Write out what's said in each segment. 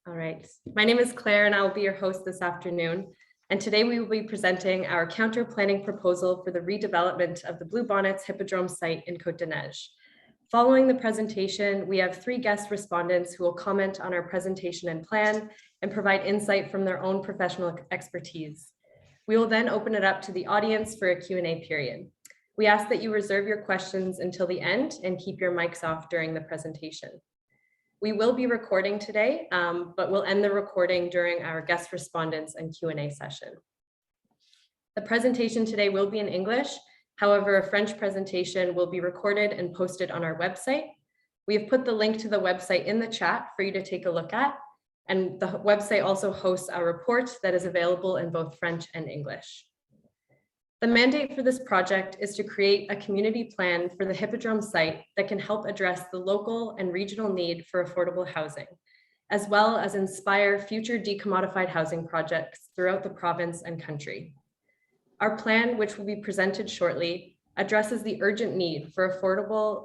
All right. My name is Claire and I will be your host this afternoon. And today we will be presenting our counter planning proposal for the redevelopment of the Bluebonnets Hippodrome site in Côte-des-Neiges. Following the presentation, we have 3 guest respondents who will comment on our presentation and plan and provide insight from their own professional expertise. We will then open it up to the audience for a Q&A period. We ask that you reserve your questions until the end and keep your mics off during the presentation. We will be recording today, but we'll end the recording during our guest respondents and Q&A session. The presentation today will be in English. However, a French presentation will be recorded and posted on our website. We have put the link to the website in the chat for you to take a look at. And the website also hosts our report that is available in both French and English. The mandate for this project is to create a community plan for the Hippodrome site that can help address the local and regional need for affordable housing, as well as inspire future decommodified housing projects throughout the province and country. Our plan, which will be presented shortly, addresses the urgent need for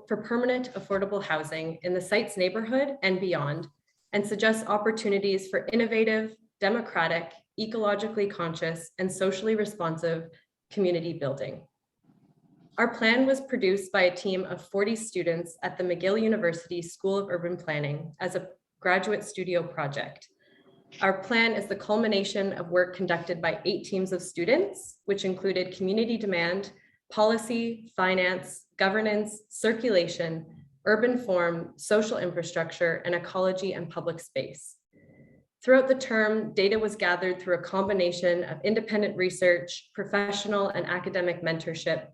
permanent affordable housing in the site's neighborhood and beyond, and suggests opportunities for innovative, democratic, ecologically conscious, and socially responsive community building. Our plan was produced by a team of 40 students at the McGill University School of Urban Planning as a graduate studio project. Our plan is the culmination of work conducted by 8 teams of students, which included community demand, policy, finance, governance, circulation, urban form, social infrastructure, and ecology and public space. Throughout the term, data was gathered through a combination of independent research, professional and academic mentorship,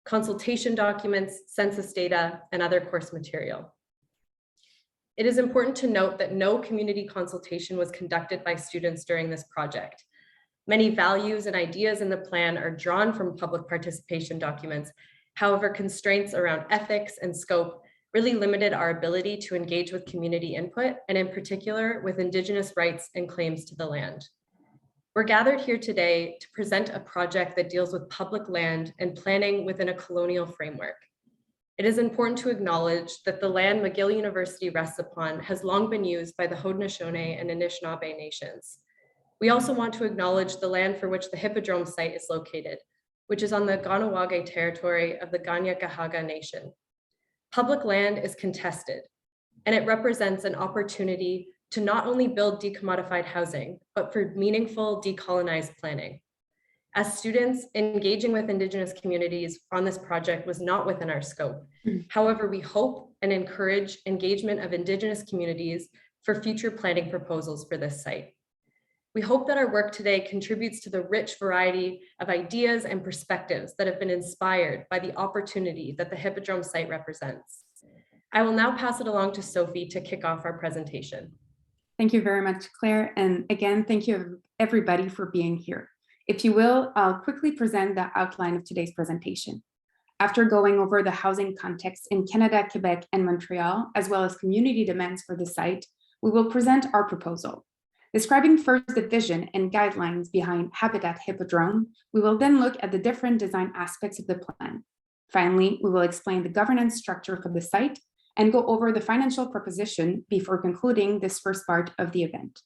consultation documents, census data, and other course material. It is important to note that no community consultation was conducted by students during this project. Many values and ideas in the plan are drawn from public participation documents. However, constraints around ethics and scope really limited our ability to engage with community input, and in particular with Indigenous rights and claims to the land. We're gathered here today to present a project that deals with public land and planning within a colonial framework. It is important to acknowledge that the land McGill University rests upon has long been used by the Haudenosaunee and Anishinaabe nations. We also want to acknowledge the land for which the Hippodrome site is located, which is on the Kahnawake territory of the Kanien'kehá:ka Nation. Public land is contested, and it represents an opportunity to not only build decommodified housing, but for meaningful decolonized planning. As students, engaging with Indigenous communities on this project was not within our scope. However, we hope and encourage engagement of Indigenous communities for future planning proposals for this site. We hope that our work today contributes to the rich variety of ideas and perspectives that have been inspired by the opportunity that the Hippodrome site represents. I will now pass it along to Sophie to kick off our presentation. Thank you very much, Claire. And again, thank you everybody for being here. If you will, I'll quickly present the outline of today's presentation. After going over the housing context in Canada, Quebec, and Montreal, as well as community demands for the site, we will present our proposal. Describing first the vision and guidelines behind Habitat Hippodrome, we will then look at the different design aspects of the plan. Finally, we will explain the governance structure for the site and go over the financial proposition before concluding this first part of the event.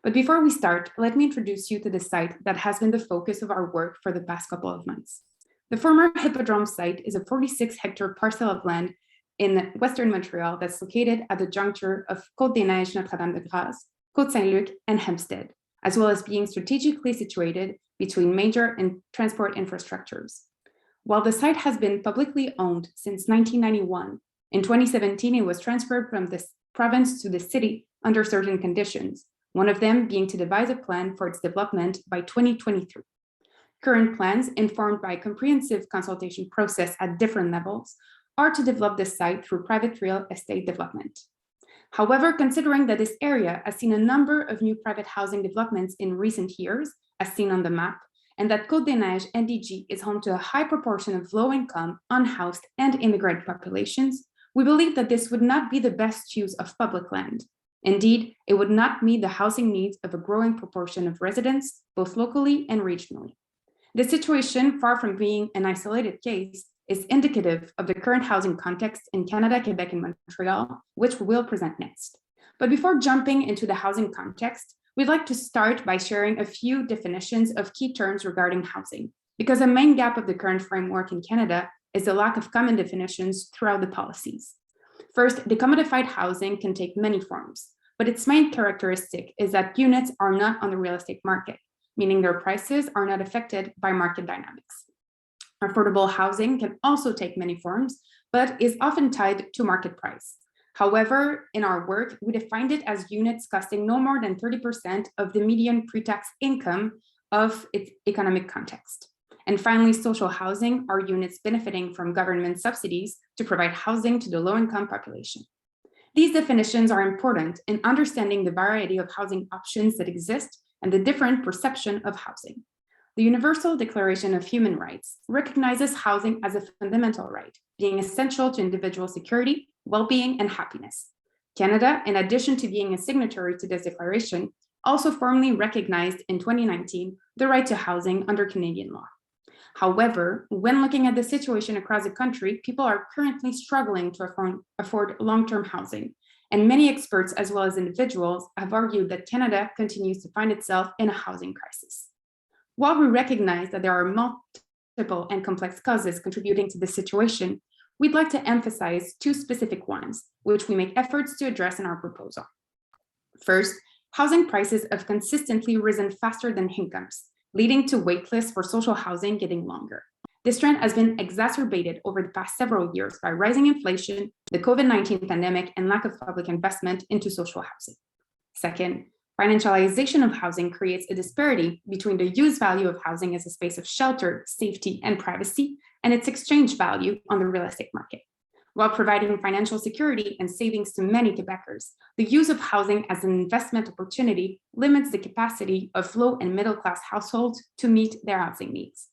But before we start, let me introduce you to the site that has been the focus of our work for the past couple of months. The former Hippodrome site is a 46-hectare parcel of land in Western Montreal that's located at the juncture of Côte-des-Neiges, Notre-Dame-de-Grâce, Côte-Saint-Luc, and Hempstead, as well as being strategically situated between major transport infrastructures. While the site has been publicly owned since 1991, in 2017 it was transferred from the province to the city under certain conditions, one of them being to devise a plan for its development by 2023. Current plans, informed by a comprehensive consultation process at different levels, are to develop the site through private real estate development. However, considering that this area has seen a number of new private housing developments in recent years, as seen on the map, and that Côte-des-Neiges NDG is home to a high proportion of low-income, unhoused, and immigrant populations, we believe that this would not be the best use of public land. Indeed, it would not meet the housing needs of a growing proportion of residents, both locally and regionally. This situation, far from being an isolated case, is indicative of the current housing context in Canada, Quebec, and Montreal, which we will present next. But before jumping into the housing context, we'd like to start by sharing a few definitions of key terms regarding housing, because a main gap of the current framework in Canada is the lack of common definitions throughout the policies. First, decommodified housing can take many forms, but its main characteristic is that units are not on the real estate market, meaning their prices are not affected by market dynamics. Affordable housing can also take many forms, but is often tied to market price. However, in our work, we defined it as units costing no more than 30% of the median pre-tax income of its economic context. And finally, social housing are units benefiting from government subsidies to provide housing to the low-income population. These definitions are important in understanding the variety of housing options that exist and the different perception of housing. The Universal Declaration of Human Rights recognizes housing as a fundamental right, being essential to individual security, well-being, and happiness. Canada, in addition to being a signatory to this declaration, also formally recognized in 2019 the right to housing under Canadian law. However, when looking at the situation across the country, people are currently struggling to afford long-term housing, and many experts as well as individuals have argued that Canada continues to find itself in a housing crisis. While we recognize that there are multiple and complex causes contributing to this situation, we'd like to emphasize two specific ones, which we make efforts to address in our proposal. First, housing prices have consistently risen faster than incomes, leading to wait lists for social housing getting longer. This trend has been exacerbated over the past several years by rising inflation, the COVID-19 pandemic, and lack of public investment into social housing. Second, financialization of housing creates a disparity between the use value of housing as a space of shelter, safety, and privacy, and its exchange value on the real estate market. While providing financial security and savings to many Quebecers, the use of housing as an investment opportunity limits the capacity of low and middle class households to meet their housing needs.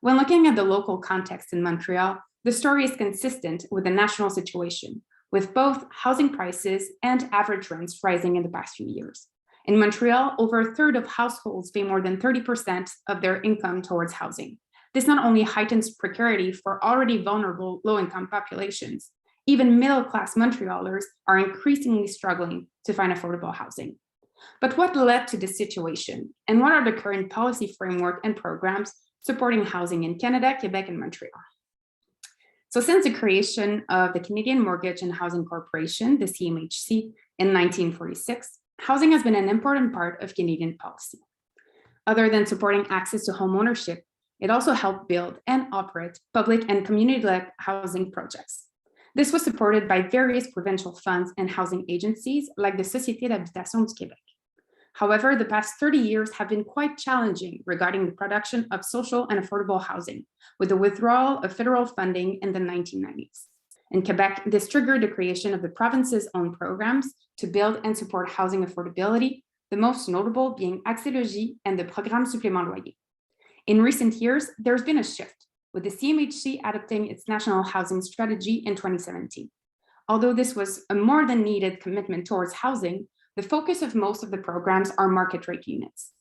When looking at the local context in Montreal, the story is consistent with the national situation, with both housing prices and average rents rising in the past few years. In Montreal, over a third of households pay more than 30% of their income towards housing. This not only heightens precarity for already vulnerable low-income populations, even middle-class Montrealers are increasingly struggling to find affordable housing. But what led to this situation, and what are the current policy framework and programs supporting housing in Canada, Quebec, and Montreal? So since the creation of the Canadian Mortgage and Housing Corporation, the CMHC, in 1946, housing has been an important part of Canadian policy. Other than supporting access to home ownership, it also helped build and operate public and community-led housing projects. This was supported by various provincial funds and housing agencies like the Société d'Habitation du Québec. However, the past 30 years have been quite challenging regarding the production of social and affordable housing, with the withdrawal of federal funding in the 1990s. In Quebec, this triggered the creation of the province's own programs to build and support housing affordability, the most notable being Accès Logis and the Programme Supplément Loyer. In recent years, there's been a shift, with the CMHC adopting its national housing strategy in 2017. Although this was a more than needed commitment towards housing, the focus of most of the programs are market rate units.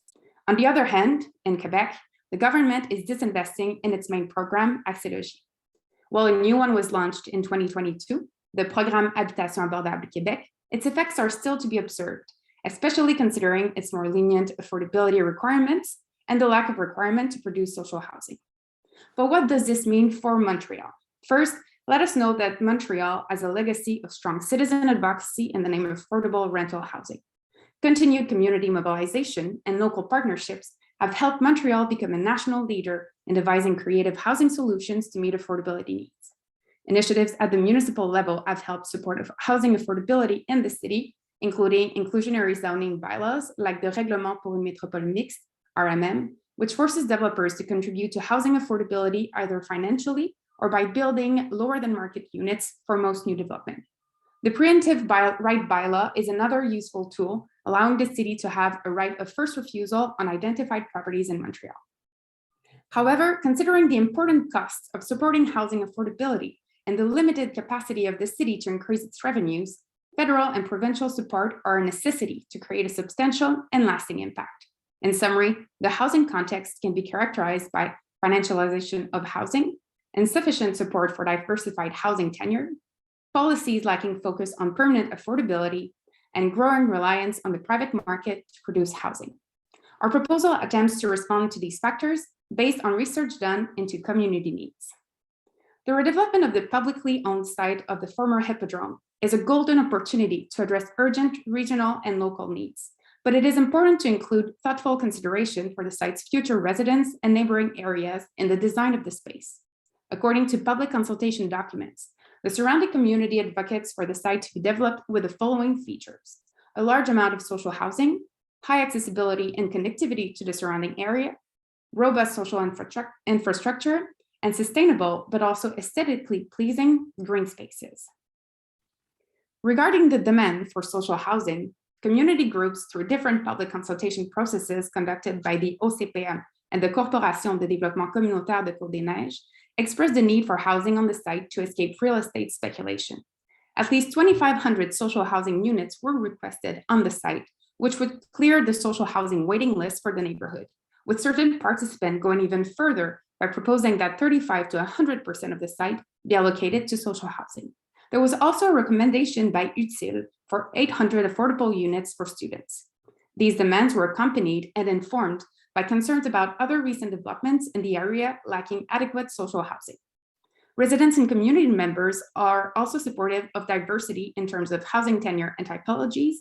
On the other hand, in Quebec, the government is disinvesting in its main program, Accès Logis. While a new one was launched in 2022, the Programme Habitation Abordable Québec, its effects are still to be observed, especially considering its more lenient affordability requirements and the lack of requirement to produce social housing. But what does this mean for Montreal? First, let us know that Montreal has a legacy of strong citizen advocacy in the name of affordable rental housing. Continued community mobilization and local partnerships have helped Montreal become a national leader in devising creative housing solutions to meet affordability needs. Initiatives at the municipal level have helped support housing affordability in the city, including inclusionary zoning bylaws like the Règlement pour une métropole mixte, RMM, which forces developers to contribute to housing affordability either financially or by building lower than market units for most new development. The preemptive right bylaw is another useful tool, allowing the city to have a right of first refusal on identified properties in Montreal. However, considering the important costs of supporting housing affordability and the limited capacity of the city to increase its revenues, federal and provincial support are a necessity to create a substantial and lasting impact. In summary, the housing context can be characterized by financialization of housing, insufficient support for diversified housing tenure, policies lacking focus on permanent affordability, and growing reliance on the private market to produce housing. Our proposal attempts to respond to these factors based on research done into community needs. The redevelopment of the publicly owned site of the former Hippodrome is a golden opportunity to address urgent regional and local needs, but it is important to include thoughtful consideration for the site's future residents and neighboring areas in the design of the space. According to public consultation documents, the surrounding community advocates for the site to be developed with the following features: a large amount of social housing, high accessibility and connectivity to the surrounding area, robust social infrastructure, and sustainable but also aesthetically pleasing green spaces. Regarding the demand for social housing, community groups through different public consultation processes conducted by the OCPM and the Corporation de Développement Communautaire de Côte-des-Neiges expressed the need for housing on the site to escape real estate speculation. At least 2,500 social housing units were requested on the site, which would clear the social housing waiting list for the neighborhood, with certain participants going even further by proposing that 35 to 100% of the site be allocated to social housing. There was also a recommendation by UTIL for 800 affordable units for students. These demands were accompanied and informed by concerns about other recent developments in the area lacking adequate social housing. Residents and community members are also supportive of diversity in terms of housing tenure and typologies,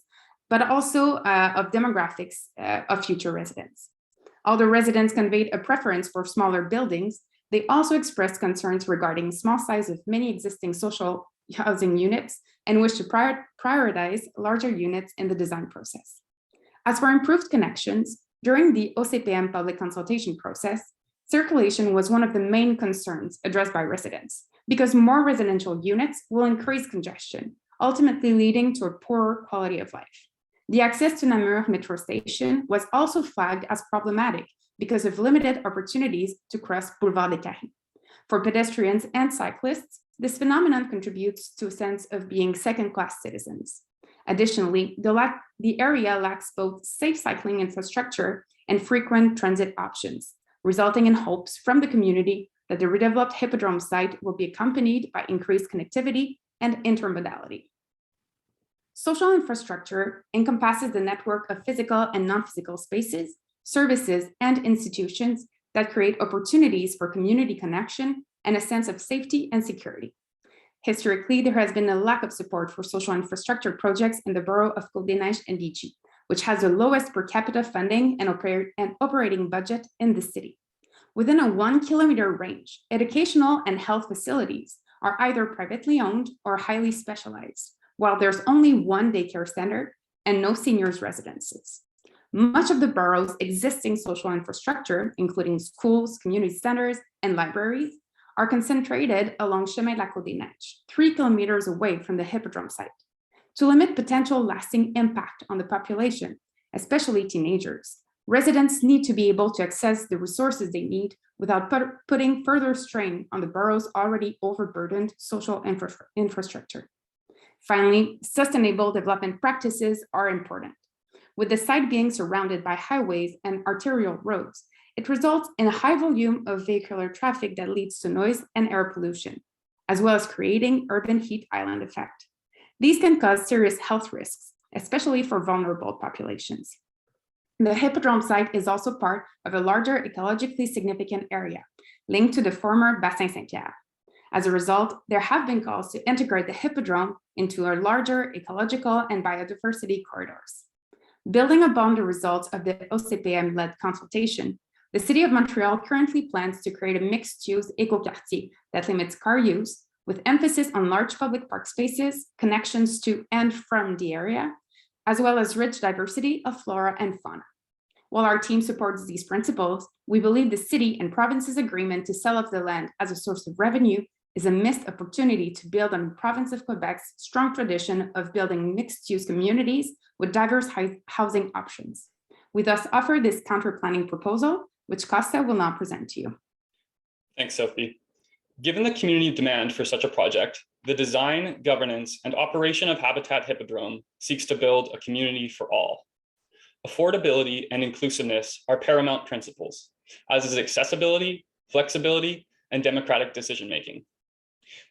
but also of demographics of future residents. Although residents conveyed a preference for smaller buildings, they also expressed concerns regarding small size of many existing social housing units and wish to prioritize larger units in the design process. As for improved connections, during the OCPM public consultation process, circulation was one of the main concerns addressed by residents, because more residential units will increase congestion, ultimately leading to a poorer quality of life. The access to Namur metro station was also flagged as problematic because of limited opportunities to cross Boulevard des Carrés. For pedestrians and cyclists, this phenomenon contributes to a sense of being second-class citizens. Additionally, the area lacks both safe cycling infrastructure and frequent transit options, resulting in hopes from the community that the redeveloped Hippodrome site will be accompanied by increased connectivity and intermodality. Social infrastructure encompasses the network of physical and non-physical spaces, services, and institutions that create opportunities for community connection and a sense of safety and security. Historically, there has been a lack of support for social infrastructure projects in the borough of Côte-des-Neiges and Vichy, which has the lowest per capita funding and operating budget in the city. Within a 1 kilometer range, educational and health facilities are either privately owned or highly specialized, while there's only one daycare center and no seniors' residences. Much of the borough's existing social infrastructure, including schools, community centers, and libraries, are concentrated along Chemin de la Côte-des-Neiges, 3 kilometers away from the Hippodrome site. To limit potential lasting impact on the population, especially teenagers, residents need to be able to access the resources they need without putting further strain on the borough's already overburdened social infrastructure. Finally, sustainable development practices are important. With the site being surrounded by highways and arterial roads, it results in a high volume of vehicular traffic that leads to noise and air pollution, as well as creating urban heat island effect. These can cause serious health risks, especially for vulnerable populations. The Hippodrome site is also part of a larger ecologically significant area linked to the former Bassin Saint-Pierre. As a result, there have been calls to integrate the Hippodrome into our larger ecological and biodiversity corridors. Building upon the results of the OCPM-led consultation, the City of Montreal currently plans to create a mixed-use eco-quartier that limits car use, with emphasis on large public park spaces, connections to and from the area, as well as rich diversity of flora and fauna. While our team supports these principles, we believe the city and province's agreement to sell off the land as a source of revenue is a missed opportunity to build on the province of Quebec's strong tradition of building mixed-use communities with diverse housing options. We thus offer this counter-planning proposal, which Causta will now present to you. Thanks, Sophie. Given the community demand for such a project, the design, governance, and operation of Habitat Hippodrome seeks to build a community for all. Affordability and inclusiveness are paramount principles, as is accessibility, flexibility, and democratic decision-making.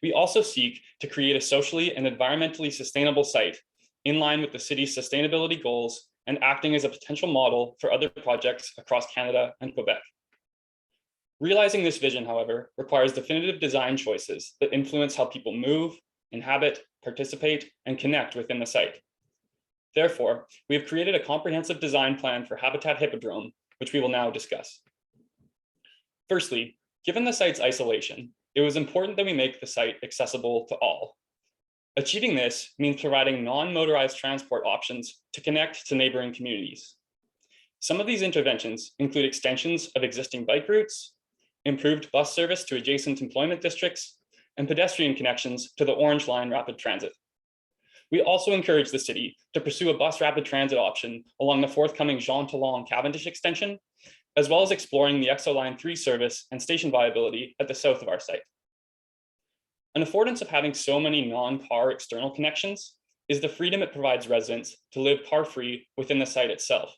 We also seek to create a socially and environmentally sustainable site in line with the city's sustainability goals and acting as a potential model for other projects across Canada and Quebec. Realizing this vision, however, requires definitive design choices that influence how people move, inhabit, participate, and connect within the site. Therefore, we have created a comprehensive design plan for Habitat Hippodrome, which we will now discuss. Firstly, given the site's isolation, it was important that we make the site accessible to all. Achieving this means providing non-motorized transport options to connect to neighboring communities. Some of these interventions include extensions of existing bike routes, improved bus service to adjacent employment districts, and pedestrian connections to the Orange Line rapid transit. We also encourage the city to pursue a bus rapid transit option along the forthcoming Jean Talon Cavendish extension, as well as exploring the EXO Line 3 service and station viability at the south of our site. An affordance of having so many non-car external connections is the freedom it provides residents to live car-free within the site itself.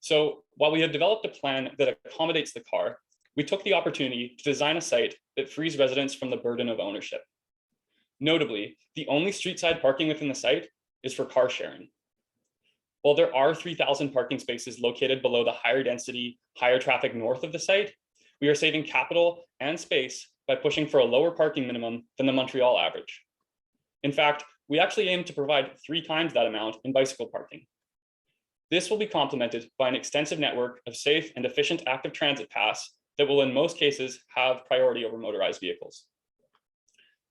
So while we have developed a plan that accommodates the car, we took the opportunity to design a site that frees residents from the burden of ownership. Notably, the only street-side parking within the site is for car sharing. While there are 3,000 parking spaces located below the higher density, higher traffic north of the site, we are saving capital and space by pushing for a lower parking minimum than the Montreal average. In fact, we actually aim to provide 3 times that amount in bicycle parking. This will be complemented by an extensive network of safe and efficient active transit paths that will in most cases have priority over motorized vehicles.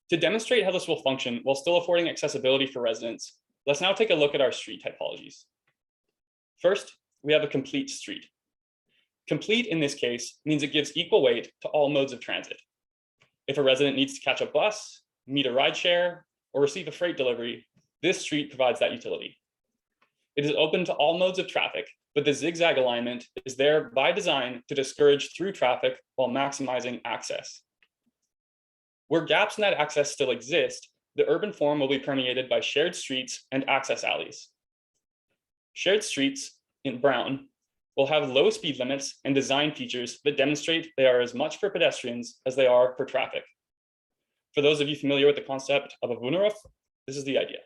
To demonstrate how this will function while still affording accessibility for residents, let's now take a look at our street typologies. First, we have a complete street. Complete in this case means it gives equal weight to all modes of transit. If a resident needs to catch a bus, meet a rideshare, or receive a freight delivery, this street provides that utility. It is open to all modes of traffic, but the zigzag alignment is there by design to discourage through traffic while maximizing access. Where gaps in that access still exist, the urban form will be permeated by shared streets and access alleys. Shared streets, in brown, will have low speed limits and design features that demonstrate they are as much for pedestrians as they are for traffic. For those of you familiar with the concept of a Wunderhof, this is the idea.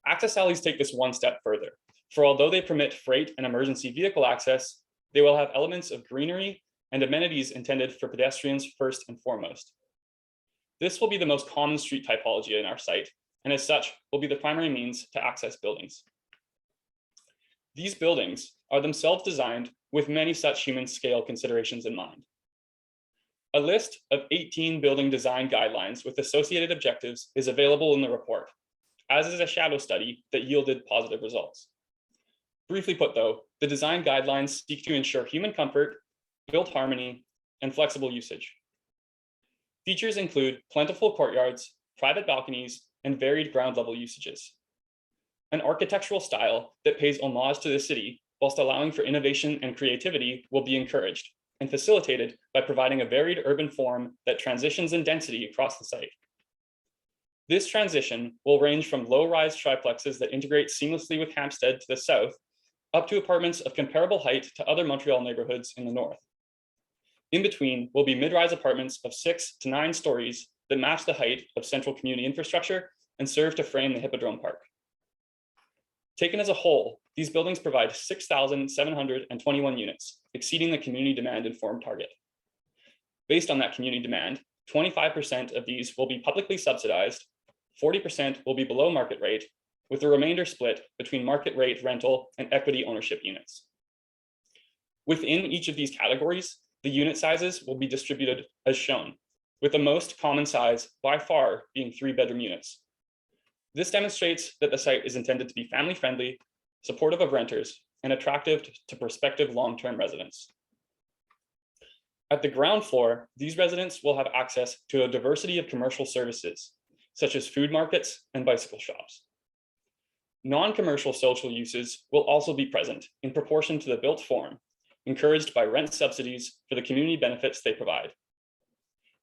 Access alleys take this one step further, for although they permit freight and emergency vehicle access, they will have elements of greenery and amenities intended for pedestrians first and foremost. This will be the most common street typology in our site, and as such, will be the primary means to access buildings. These buildings are themselves designed with many such human scale considerations in mind. A list of 18 building design guidelines with associated objectives is available in the report, as is a shadow study that yielded positive results. Briefly put though, the design guidelines seek to ensure human comfort, built harmony, and flexible usage. Features include plentiful courtyards, private balconies, and varied ground level usages. An architectural style that pays homage to the city whilst allowing for innovation and creativity will be encouraged and facilitated by providing a varied urban form that transitions in density across the site. This transition will range from low-rise triplexes that integrate seamlessly with Hampstead to the south, up to apartments of comparable height to other Montreal neighborhoods in the north. In between will be mid-rise apartments of 6 to 9 stories that match the height of central community infrastructure and serve to frame the Hippodrome Park. Taken as a whole, these buildings provide 6,721 units, exceeding the community demand-informed target. Based on that community demand, 25% of these will be publicly subsidized, 40% will be below market rate, with the remainder split between market rate rental and equity ownership units. Within each of these categories, the unit sizes will be distributed as shown, with the most common size by far being 3-bedroom units. This demonstrates that the site is intended to be family-friendly, supportive of renters, and attractive to prospective long-term residents. At the ground floor, these residents will have access to a diversity of commercial services, such as food markets and bicycle shops. Non-commercial social uses will also be present in proportion to the built form, encouraged by rent subsidies for the community benefits they provide.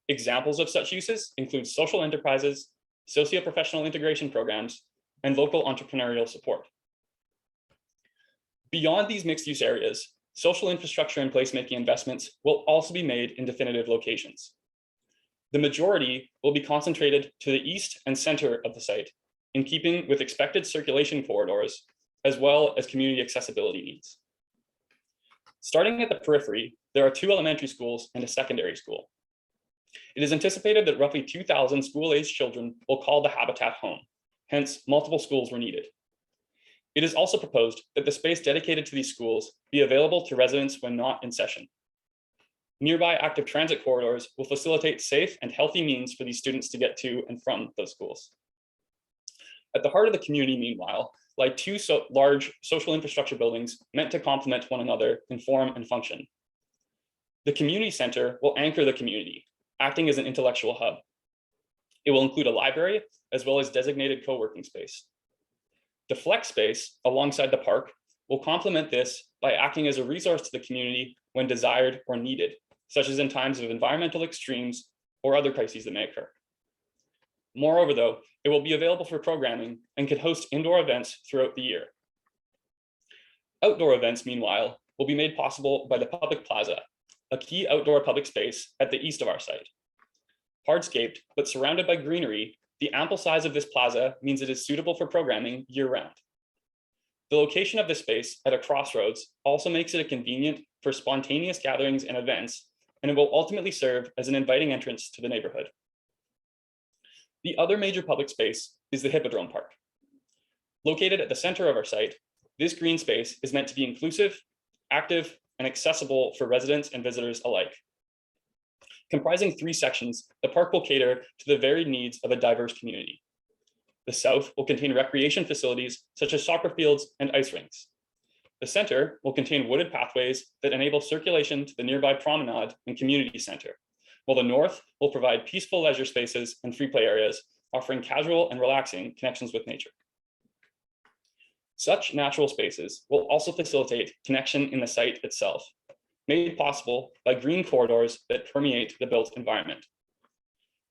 Examples of such uses include social enterprises, socio-professional integration programs, and local entrepreneurial support. Beyond these mixed-use areas, social infrastructure and placemaking investments will also be made in definitive locations. The majority will be concentrated to the east and center of the site, in keeping with expected circulation corridors, as well as community accessibility needs. Starting at the periphery, there are 2 elementary schools and a secondary school. It is anticipated that roughly 2,000 school-aged children will call the habitat home, hence multiple schools were needed. It is also proposed that the space dedicated to these schools be available to residents when not in session. Nearby active transit corridors will facilitate safe and healthy means for these students to get to and from those schools. At the heart of the community, meanwhile, lie 2 large social infrastructure buildings meant to complement one another in form and function. The community center will anchor the community, acting as an intellectual hub. It will include a library as well as designated co-working space. The flex space alongside the park will complement this by acting as a resource to the community when desired or needed, such as in times of environmental extremes or other crises that may occur. Moreover, though, it will be available for programming and can host indoor events throughout the year. Outdoor events, meanwhile, will be made possible by the public plaza, a key outdoor public space at the east of our site. Hardscaped, but surrounded by greenery, the ample size of this plaza means it is suitable for programming year-round. The location of this space at a crossroads also makes it convenient for spontaneous gatherings and events, and it will ultimately serve as an inviting entrance to the neighborhood. The other major public space is the Hippodrome Park. Located at the center of our site, this green space is meant to be inclusive, active, and accessible for residents and visitors alike. Comprising 3 sections, the park will cater to the varied needs of a diverse community. The south will contain recreation facilities such as soccer fields and ice rinks. The center will contain wooded pathways that enable circulation to the nearby promenade and community center, while the north will provide peaceful leisure spaces and free play areas, offering casual and relaxing connections with nature. Such natural spaces will also facilitate connection in the site itself, made possible by green corridors that permeate the built environment.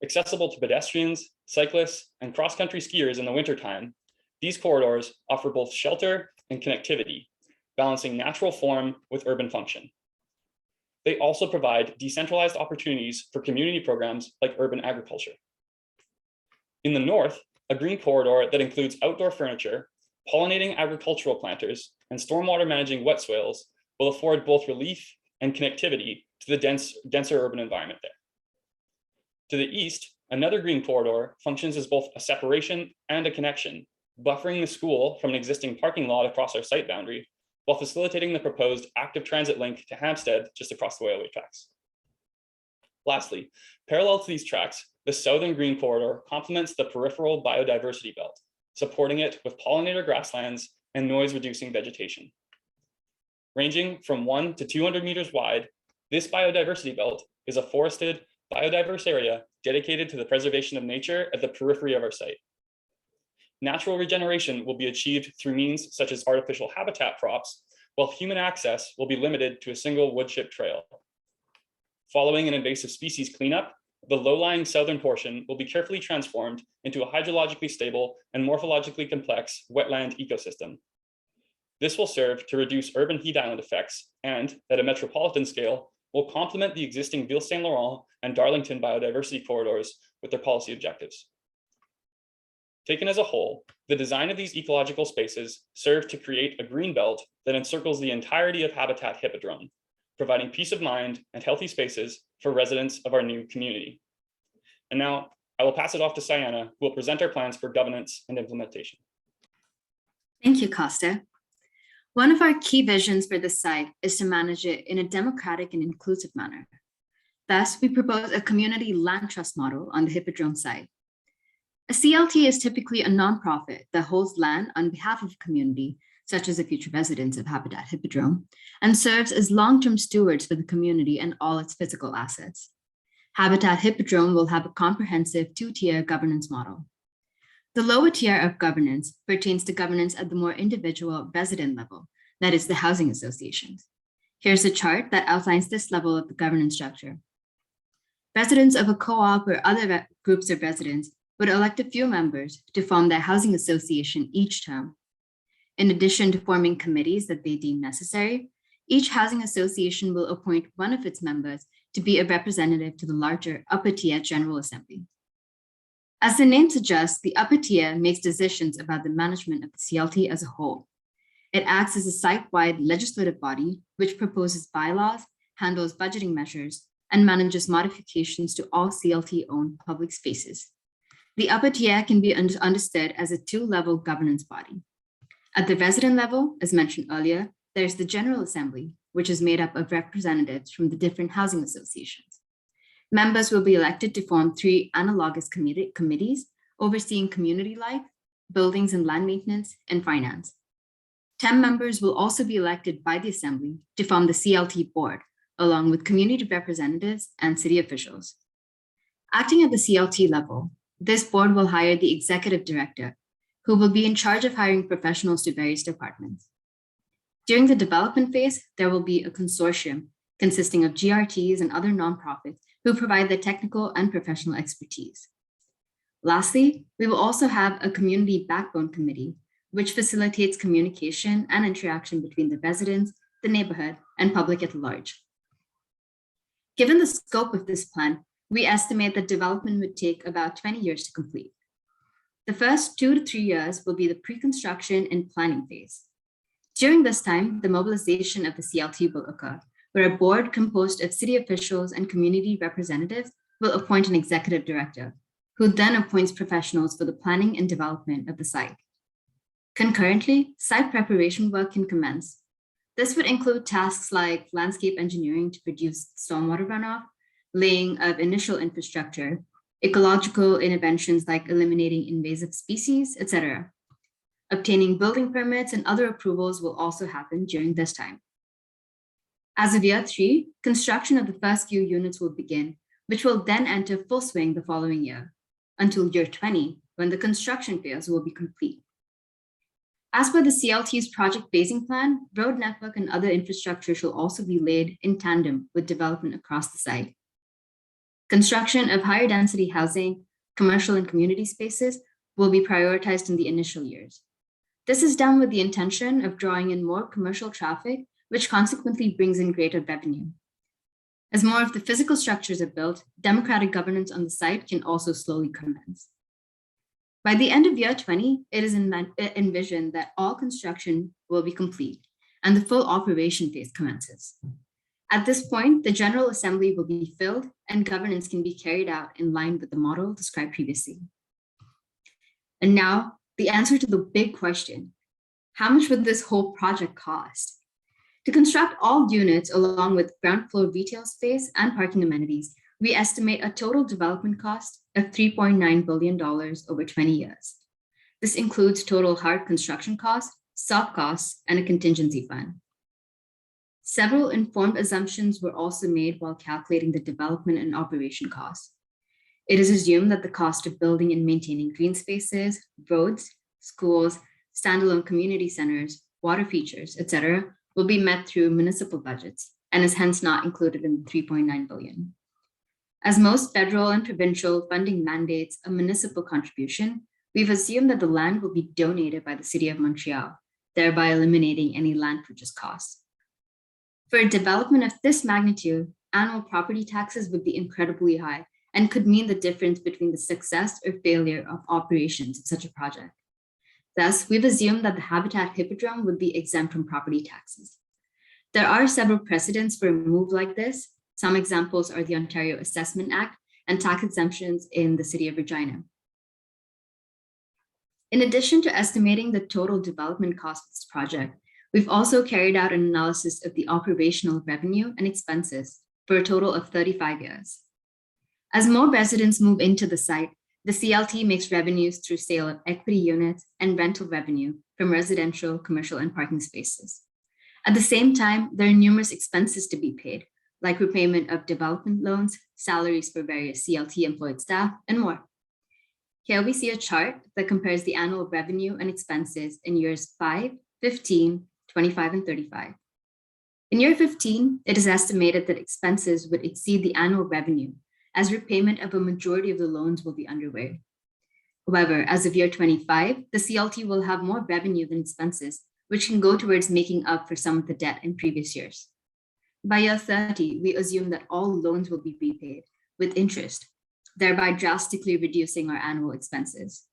Accessible to pedestrians, cyclists, and cross-country skiers in the wintertime, these corridors offer both shelter and connectivity, balancing natural form with urban function. They also provide decentralized opportunities for community programs like urban agriculture. In the north, a green corridor that includes outdoor furniture, pollinating agricultural planters, and stormwater managing wet swales will afford both relief and connectivity to the denser urban environment there. To the east, another green corridor functions as both a separation and a connection, buffering the school from an existing parking lot across our site boundary, while facilitating the proposed active transit link to Hampstead just across the railway tracks. Lastly, parallel to these tracks, the southern green corridor complements the peripheral biodiversity belt, supporting it with pollinator grasslands and noise-reducing vegetation. Ranging from 1 to 200 meters wide, this biodiversity belt is a forested, biodiverse area dedicated to the preservation of nature at the periphery of our site. Natural regeneration will be achieved through means such as artificial habitat props, while human access will be limited to a single wood chip trail. Following an invasive species cleanup, the low-lying southern portion will be carefully transformed into a hydrologically stable and morphologically complex wetland ecosystem. This will serve to reduce urban heat island effects and, at a metropolitan scale, will complement the existing Ville Saint-Laurent and Darlington biodiversity corridors with their policy objectives. Taken as a whole, the design of these ecological spaces serve to create a green belt that encircles the entirety of Habitat Hippodrome, providing peace of mind and healthy spaces for residents of our new community. And now I will pass it off to Sayana, who will present our plans for governance and implementation. Thank you, Causta. One of our key visions for this site is to manage it in a democratic and inclusive manner. Thus, we propose a community land trust model on the Hippodrome site. A CLT is typically a nonprofit that holds land on behalf of a community, such as the future residents of Habitat Hippodrome, and serves as long-term stewards for the community and all its physical assets. Habitat Hippodrome will have a comprehensive 2-tier governance model. The lower tier of governance pertains to governance at the more individual resident level, that is the housing associations. Here's a chart that outlines this level of the governance structure. Residents of a co-op or other groups of residents would elect a few members to form their housing association each term. In addition to forming committees that they deem necessary, each housing association will appoint one of its members to be a representative to the larger upper tier General Assembly. As the name suggests, the upper tier makes decisions about the management of the CLT as a whole. It acts as a site-wide legislative body, which proposes bylaws, handles budgeting measures, and manages modifications to all CLT-owned public spaces. The upper tier can be understood as a two-level governance body. At the resident level, as mentioned earlier, there's the General Assembly, which is made up of representatives from the different housing associations. Members will be elected to form 3 analogous committees overseeing community life, buildings and land maintenance, and finance. 10 members will also be elected by the Assembly to form the CLT board, along with community representatives and city officials. Acting at the CLT level, this board will hire the executive director, who will be in charge of hiring professionals to various departments. During the development phase, there will be a consortium consisting of GRTs and other nonprofits who provide the technical and professional expertise. Lastly, we will also have a community backbone committee, which facilitates communication and interaction between the residents, the neighborhood, and public at large. Given the scope of this plan, we estimate that development would take about 20 years to complete. The first 2 to 3 years will be the pre-construction and planning phase. During this time, the mobilization of the CLT will occur, where a board composed of city officials and community representatives will appoint an executive director, who then appoints professionals for the planning and development of the site. Concurrently, site preparation work can commence. This would include tasks like landscape engineering to reduce stormwater runoff, laying of initial infrastructure, ecological interventions like eliminating invasive species, etc. Obtaining building permits and other approvals will also happen during this time. As of year 3, construction of the first few units will begin, which will then enter full swing the following year, until year 20, when the construction phase will be complete. As per the CLT's project phasing plan, road network and other infrastructure shall also be laid in tandem with development across the site. Construction of higher density housing, commercial and community spaces will be prioritized in the initial years. This is done with the intention of drawing in more commercial traffic, which consequently brings in greater revenue. As more of the physical structures are built, democratic governance on the site can also slowly commence. By the end of year 20, it is envisioned that all construction will be complete and the full operation phase commences. At this point, the General Assembly will be filled and governance can be carried out in line with the model described previously. And now, the answer to the big question: how much would this whole project cost? To construct all units along with ground floor retail space and parking amenities, we estimate a total development cost of $3.9 billion over 20 years. This includes total hard construction costs, soft costs, and a contingency fund. Several informed assumptions were also made while calculating the development and operation costs. It is assumed that the cost of building and maintaining green spaces, roads, schools, standalone community centers, water features, etc., will be met through municipal budgets and is hence not included in the $3.9 billion. As most federal and provincial funding mandates a municipal contribution, we've assumed that the land will be donated by the City of Montreal, thereby eliminating any land purchase costs. For a development of this magnitude, annual property taxes would be incredibly high and could mean the difference between the success or failure of operations of such a project. Thus, we've assumed that the Habitat Hippodrome would be exempt from property taxes. There are several precedents for a move like this. Some examples are the Ontario Assessment Act and tax exemptions in the City of Regina. In addition to estimating the total development cost of this project, we've also carried out an analysis of the operational revenue and expenses for a total of 35 years. As more residents move into the site, the CLT makes revenues through sale of equity units and rental revenue from residential, commercial, and parking spaces. At the same time, there are numerous expenses to be paid, like repayment of development loans, salaries for various CLT employed staff, and more. Here we see a chart that compares the annual revenue and expenses in years 5, 15, 25, and 35. In year 15, it is estimated that expenses would exceed the annual revenue, as repayment of a majority of the loans will be underway. However, as of year 25, the CLT will have more revenue than expenses, which can go towards making up for some of the debt in previous years. By year 30, we assume that all loans will be repaid with interest. thereby drastically reducing our annual expenses.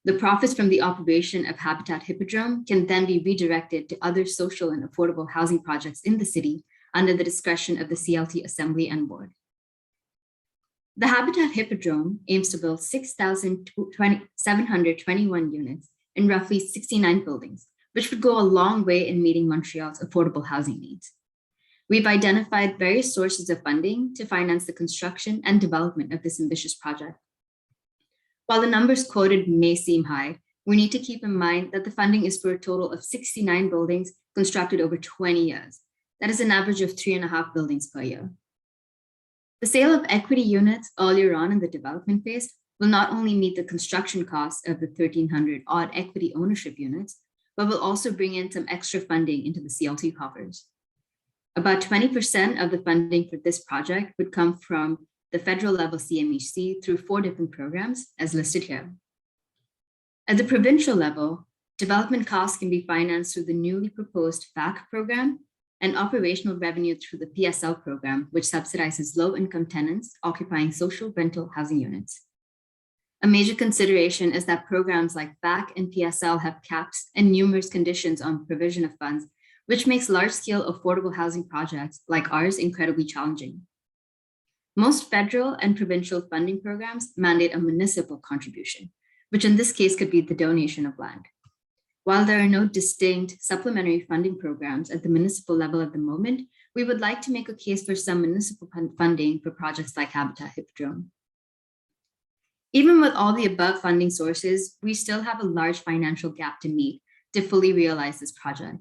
The profits from the operation of Habitat Hippodrome can then be redirected to other social and affordable housing projects in the city under the discretion of the CLT Assembly and Board. The Habitat Hippodrome aims to build 6,721 units in roughly 69 buildings, which would go a long way in meeting Montreal's affordable housing needs. We've identified various sources of funding to finance the construction and development of this ambitious project. While the numbers quoted may seem high, we need to keep in mind that the funding is for a total of 69 buildings constructed over 20 years. That is an average of 3.5 buildings per year. The sale of equity units earlier on in the development phase will not only meet the construction costs of the 1,300 odd equity ownership units, but will also bring in some extra funding into the CLT coffers. About 20% of the funding for this project would come from the federal level CMHC through 4 different programs as listed here. At the provincial level, development costs can be financed through the newly proposed FAC program and operational revenue through the PSL program, which subsidizes low-income tenants occupying social rental housing units. A major consideration is that programs like FAC and PSL have caps and numerous conditions on provision of funds, which makes large-scale affordable housing projects like ours incredibly challenging. Most federal and provincial funding programs mandate a municipal contribution, which in this case could be the donation of land. While there are no distinct supplementary funding programs at the municipal level at the moment, we would like to make a case for some municipal funding for projects like Habitat Hippodrome. Even with all the above funding sources, we still have a large financial gap to meet to fully realize this project.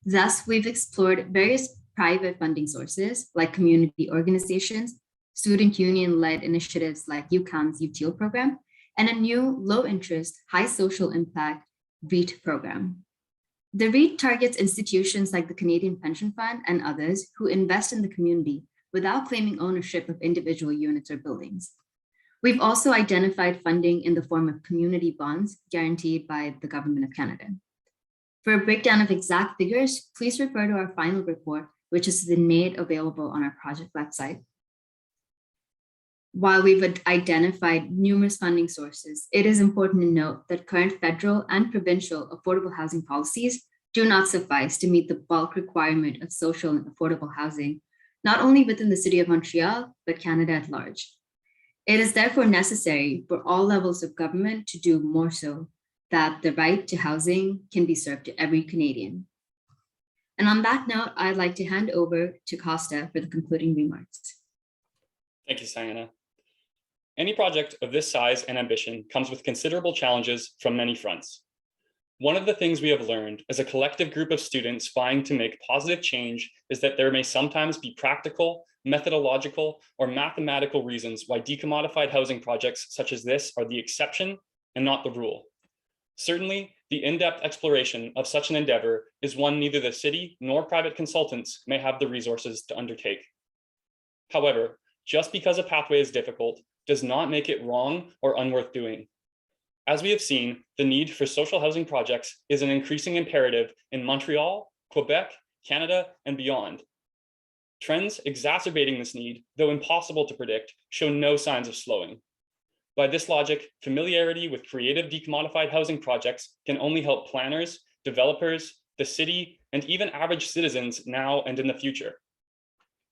Thus, we've explored various private funding sources like community organizations, student union-led initiatives like UQAM's UTIL program, and a new low-interest, high social impact REIT program. The REIT targets institutions like the Canadian Pension Fund and others who invest in the community without claiming ownership of individual units or buildings. We've also identified funding in the form of community bonds guaranteed by the Government of Canada. For a breakdown of exact figures, please refer to our final report, which has been made available on our project website. While we've identified numerous funding sources, it is important to note that current federal and provincial affordable housing policies do not suffice to meet the bulk requirement of social and affordable housing, not only within the City of Montreal, but Canada at large. It is therefore necessary for all levels of government to do more so that the right to housing can be served to every Canadian. And on that note, I'd like to hand over to Causta for the concluding remarks. Thank you, Sayana. Any project of this size and ambition comes with considerable challenges from many fronts. One of the things we have learned as a collective group of students vying to make positive change is that there may sometimes be practical, methodological, or mathematical reasons why decommodified housing projects such as this are the exception and not the rule. Certainly, the in-depth exploration of such an endeavor is one neither the city nor private consultants may have the resources to undertake. However, just because a pathway is difficult does not make it wrong or unworth doing. As we have seen, the need for social housing projects is an increasing imperative in Montreal, Quebec, Canada, and beyond. Trends exacerbating this need, though impossible to predict, show no signs of slowing. By this logic, familiarity with creative decommodified housing projects can only help planners, developers, the city, and even average citizens now and in the future.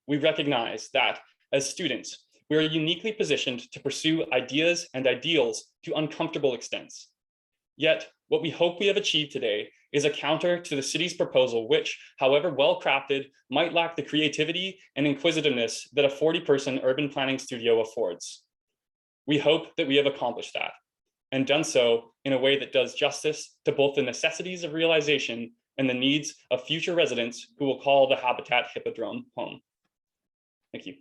We recognize that, as students, we are uniquely positioned to pursue ideas and ideals to uncomfortable extents. Yet, what we hope we have achieved today is a counter to the city's proposal, which, however well-crafted, might lack the creativity and inquisitiveness that a 40-person urban planning studio affords. We hope that we have accomplished that, and done so in a way that does justice to both the necessities of realization and the needs of future residents who will call the Habitat Hippodrome home. Thank you.